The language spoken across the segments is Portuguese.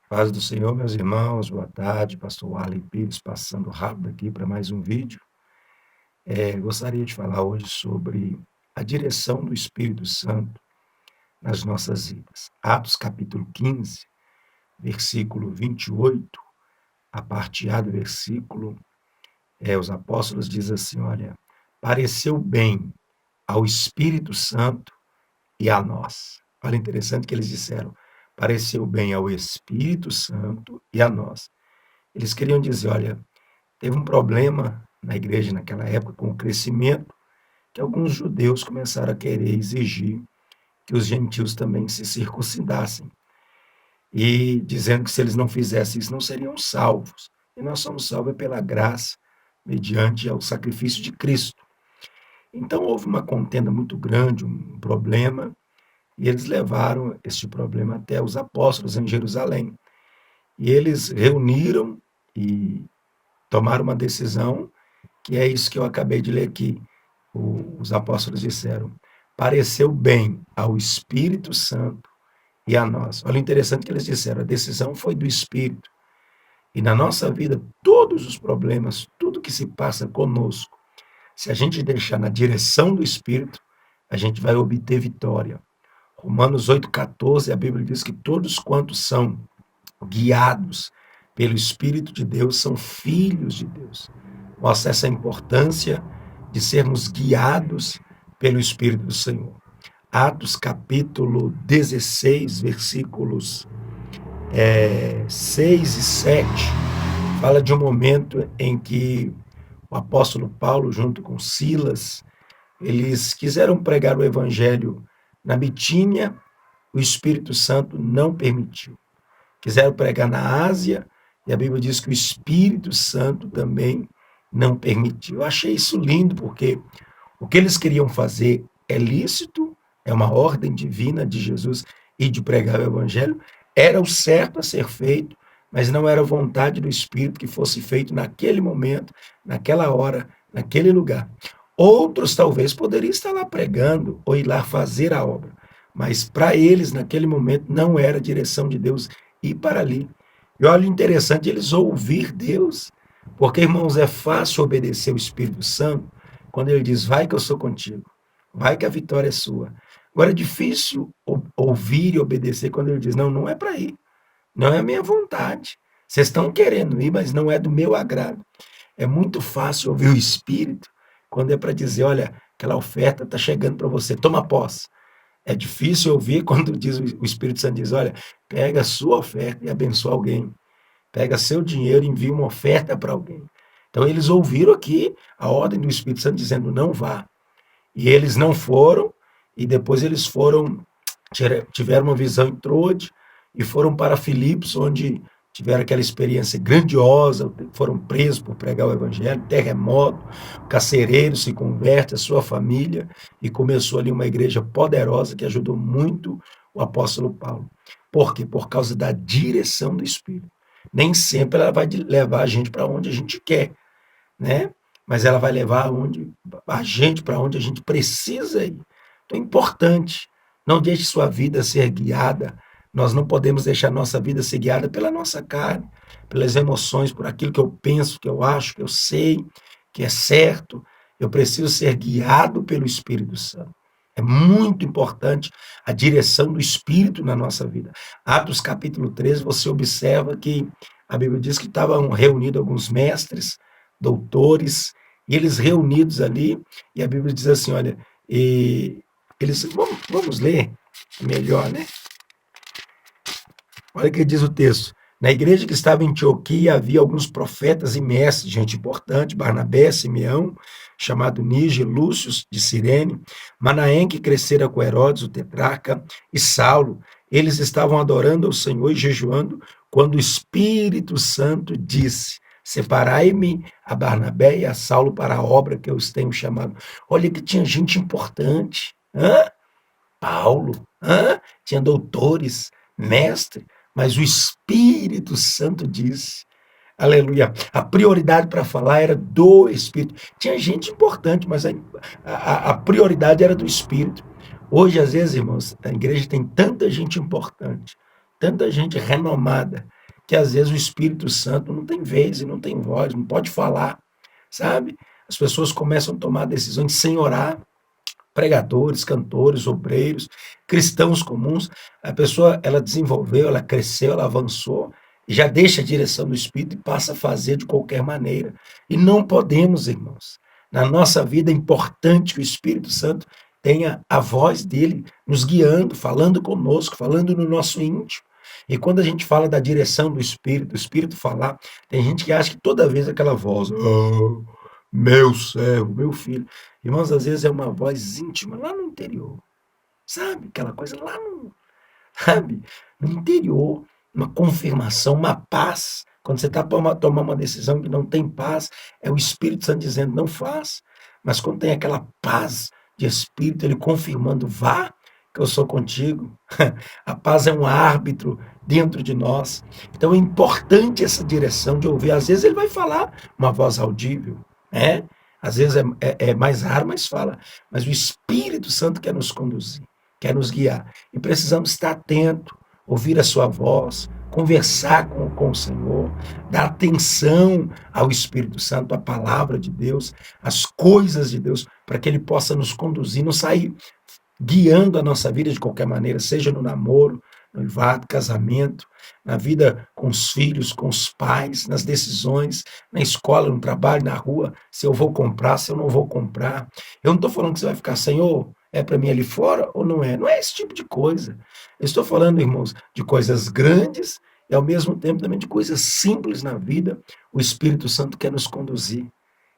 Paz do Senhor, meus irmãos, boa tarde, pastor Arlen Pires, passando rápido aqui para mais um vídeo. Gostaria de falar hoje sobre a direção do Espírito Santo nas nossas vidas. Atos capítulo 15, versículo 28, a parte A do versículo, os apóstolos dizem assim, olha, pareceu bem ao Espírito Santo e a nós. Olha, interessante que eles disseram, pareceu bem ao Espírito Santo e a nós. Eles queriam dizer, olha, teve um problema na igreja naquela época com o crescimento, que alguns judeus começaram a querer exigir que os gentios também se circuncidassem, e dizendo que se eles não fizessem isso não seriam salvos. E nós somos salvos pela graça, mediante ao sacrifício de Cristo. Então houve uma contenda muito grande, um problema, e eles levaram este problema até os apóstolos em Jerusalém. E eles reuniram e tomaram uma decisão, que é isso que eu acabei de ler aqui. Os apóstolos disseram, pareceu bem ao Espírito Santo e a nós. Olha, interessante que eles disseram, a decisão foi do Espírito. E na nossa vida, todos os problemas, tudo que se passa conosco, se a gente deixar na direção do Espírito, a gente vai obter vitória. Romanos 8,14, a Bíblia diz que todos quantos são guiados pelo Espírito de Deus são filhos de Deus. Mostra essa importância de sermos guiados pelo Espírito do Senhor. Atos capítulo 16, versículos 6 e 7, fala de um momento em que o apóstolo Paulo, junto com Silas, eles quiseram pregar o evangelho na Bitínia, o Espírito Santo não permitiu. Quiseram pregar na Ásia, e a Bíblia diz que o Espírito Santo também não permitiu. Eu achei isso lindo, porque o que eles queriam fazer é lícito, é uma ordem divina de Jesus e de pregar o Evangelho, era o certo a ser feito, mas não era vontade do Espírito que fosse feito naquele momento, naquela hora, naquele lugar. Outros talvez poderiam estar lá pregando ou ir lá fazer a obra, mas para eles, naquele momento, não era a direção de Deus ir para ali. E olha, interessante eles ouvir Deus, porque, irmãos, é fácil obedecer o Espírito Santo quando ele diz, vai que eu sou contigo, vai que a vitória é sua. Agora é difícil ouvir e obedecer quando ele diz, não, não é para ir, não é a minha vontade. Vocês estão querendo ir, mas não é do meu agrado. É muito fácil ouvir o Espírito quando é para dizer, olha, aquela oferta está chegando para você, toma posse. É difícil ouvir quando diz, o Espírito Santo diz, olha, pega a sua oferta e abençoa alguém. Pega seu dinheiro e envia uma oferta para alguém. Então eles ouviram aqui a ordem do Espírito Santo dizendo, não vá. E eles não foram, e depois eles foram, tiveram uma visão em Trode, e foram para Filipos, onde tiveram aquela experiência grandiosa, foram presos por pregar o evangelho, terremoto, o carcereiro se converte, a sua família, e começou ali uma igreja poderosa que ajudou muito o apóstolo Paulo. Por quê? Por causa da direção do Espírito. Nem sempre ela vai levar a gente para onde a gente quer, né? Mas ela vai levar a gente para onde a gente precisa ir. Então é importante. Não deixe sua vida ser guiada. Nós não podemos deixar nossa vida ser guiada pela nossa carne, pelas emoções, por aquilo que eu penso, que eu acho, que eu sei, que é certo. Eu preciso ser guiado pelo Espírito Santo. É muito importante a direção do Espírito na nossa vida. Atos capítulo 13, você observa que a Bíblia diz que estavam reunidos alguns mestres, doutores, e eles reunidos ali, e a Bíblia diz assim, olha, e eles, vamos ler melhor, né? Olha o que diz o texto. Na igreja que estava em Antioquia havia alguns profetas e mestres, gente importante, Barnabé, Simeão, chamado Níger, Lúcio de Cirene, Manaém, que crescera com Herodes, o tetrarca, e Saulo. Eles estavam adorando ao Senhor e jejuando, quando o Espírito Santo disse, separai-me a Barnabé e a Saulo para a obra que eu os tenho chamado. Olha que tinha gente importante. Paulo, tinha doutores, mestre, mas o Espírito Santo disse, aleluia, a prioridade para falar era do Espírito. Tinha gente importante, mas a prioridade era do Espírito. Hoje, às vezes, irmãos, a igreja tem tanta gente importante, tanta gente renomada, que às vezes o Espírito Santo não tem vez e não tem voz, não pode falar, sabe? As pessoas começam a tomar decisões sem orar, pregadores, cantores, obreiros, cristãos comuns. A pessoa, ela desenvolveu, ela cresceu, ela avançou, já deixa a direção do Espírito e passa a fazer de qualquer maneira. E não podemos, irmãos. Na nossa vida é importante que o Espírito Santo tenha a voz dele nos guiando, falando conosco, falando no nosso íntimo. E quando a gente fala da direção do Espírito falar, tem gente que acha que toda vez aquela voz, "Oh, meu servo, meu filho", irmãos, às vezes é uma voz íntima lá no interior, sabe? Aquela coisa lá no, sabe? No interior, uma confirmação, uma paz. Quando você está tomando uma decisão que não tem paz, é o Espírito Santo dizendo, não faz. Mas quando tem aquela paz de Espírito, ele confirmando, vá, que eu sou contigo. A paz é um árbitro dentro de nós. Então é importante essa direção de ouvir. Às vezes ele vai falar uma voz audível, né? Às vezes é mais raro, mas fala. Mas o Espírito Santo quer nos conduzir, quer nos guiar. E precisamos estar atento, ouvir a sua voz, conversar com o Senhor, dar atenção ao Espírito Santo, à palavra de Deus, às coisas de Deus, para que ele possa nos conduzir, não sair guiando a nossa vida de qualquer maneira, seja no namoro, no noivado, casamento, na vida com os filhos, com os pais, nas decisões, na escola, no trabalho, na rua, se eu vou comprar, se eu não vou comprar. Eu não estou falando que você vai ficar, Senhor, é para mim ali fora ou não é? Não é esse tipo de coisa. Eu estou falando, irmãos, de coisas grandes e ao mesmo tempo também de coisas simples na vida. O Espírito Santo quer nos conduzir,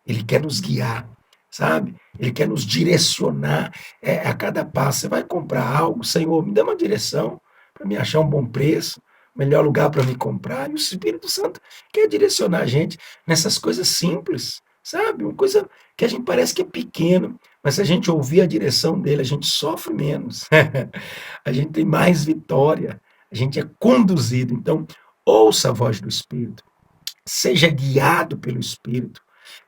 ele quer nos guiar, sabe? Ele quer nos direcionar a cada passo. Você vai comprar algo, Senhor, me dá uma direção para me achar um bom preço, melhor lugar para me comprar. E o Espírito Santo quer direcionar a gente nessas coisas simples, sabe? Uma coisa que a gente parece que é pequena, mas se a gente ouvir a direção dele, a gente sofre menos, a gente tem mais vitória, a gente é conduzido. Então, ouça a voz do Espírito, seja guiado pelo Espírito,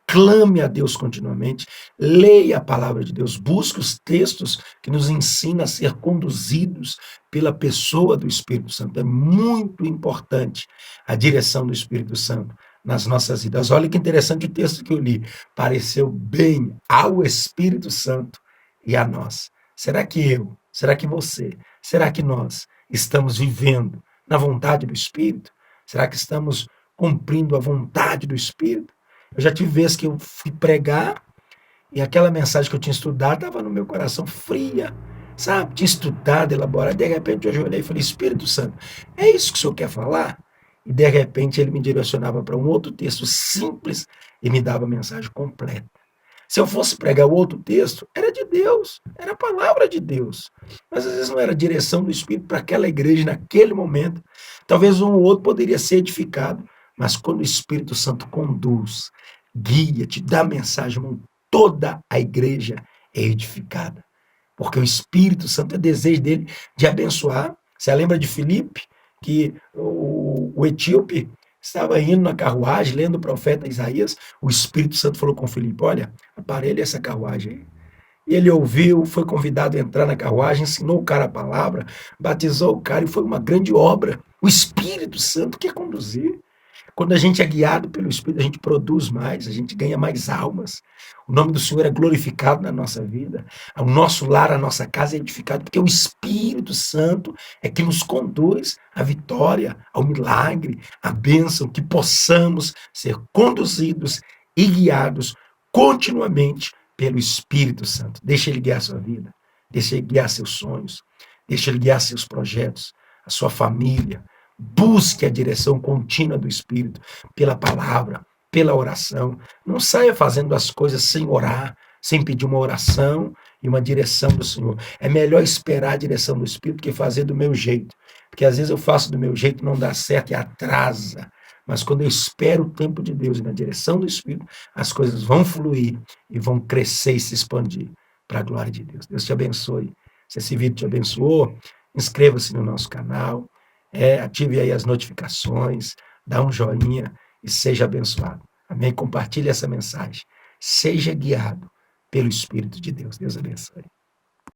clame a Deus continuamente, leia a palavra de Deus, busque os textos que nos ensinam a ser conduzidos pela pessoa do Espírito Santo. É muito importante a direção do Espírito Santo nas nossas vidas. Olha que interessante o texto que eu li. Pareceu bem ao Espírito Santo e a nós. Será que eu, será que você, será que nós estamos vivendo na vontade do Espírito? Será que estamos cumprindo a vontade do Espírito? Eu já tive vezes que eu fui pregar e aquela mensagem que eu tinha estudado estava no meu coração fria, sabe? Tinha estudado, elaborado, de repente eu ajoelhei e falei, Espírito Santo, é isso que o Senhor quer falar? E de repente ele me direcionava para um outro texto simples e me dava a mensagem completa. Se eu fosse pregar o outro texto, era de Deus, era a palavra de Deus. Mas às vezes não era a direção do Espírito para aquela igreja naquele momento. Talvez um ou outro poderia ser edificado, mas quando o Espírito Santo conduz, guia, te dá mensagem, irmão, toda a igreja é edificada. Porque o Espírito Santo é desejo dele de abençoar. Você lembra de Filipe, que o etíope estava indo na carruagem, lendo o profeta Isaías, o Espírito Santo falou com Filipe, olha, aparelha essa carruagem aí. E ele ouviu, foi convidado a entrar na carruagem, ensinou o cara a palavra, batizou o cara e foi uma grande obra. O Espírito Santo quer conduzir. Quando a gente é guiado pelo Espírito, a gente produz mais, a gente ganha mais almas. O nome do Senhor é glorificado na nossa vida. O nosso lar, a nossa casa é edificado, porque o Espírito Santo é que nos conduz à vitória, ao milagre, à bênção, que possamos ser conduzidos e guiados continuamente pelo Espírito Santo. Deixa ele guiar a sua vida, deixa ele guiar seus sonhos, deixa ele guiar seus projetos, a sua família. Busque a direção contínua do Espírito pela palavra, pela oração. Não saia fazendo as coisas sem orar, sem pedir uma oração e uma direção do Senhor. É melhor esperar a direção do Espírito que fazer do meu jeito. Porque às vezes eu faço do meu jeito, não dá certo e atrasa. Mas quando eu espero o tempo de Deus e na direção do Espírito, as coisas vão fluir e vão crescer e se expandir para a glória de Deus. Deus te abençoe. Se esse vídeo te abençoou, inscreva-se no nosso canal. Ative aí as notificações, dá um joinha e seja abençoado. Amém? Compartilhe essa mensagem. Seja guiado pelo Espírito de Deus. Deus abençoe.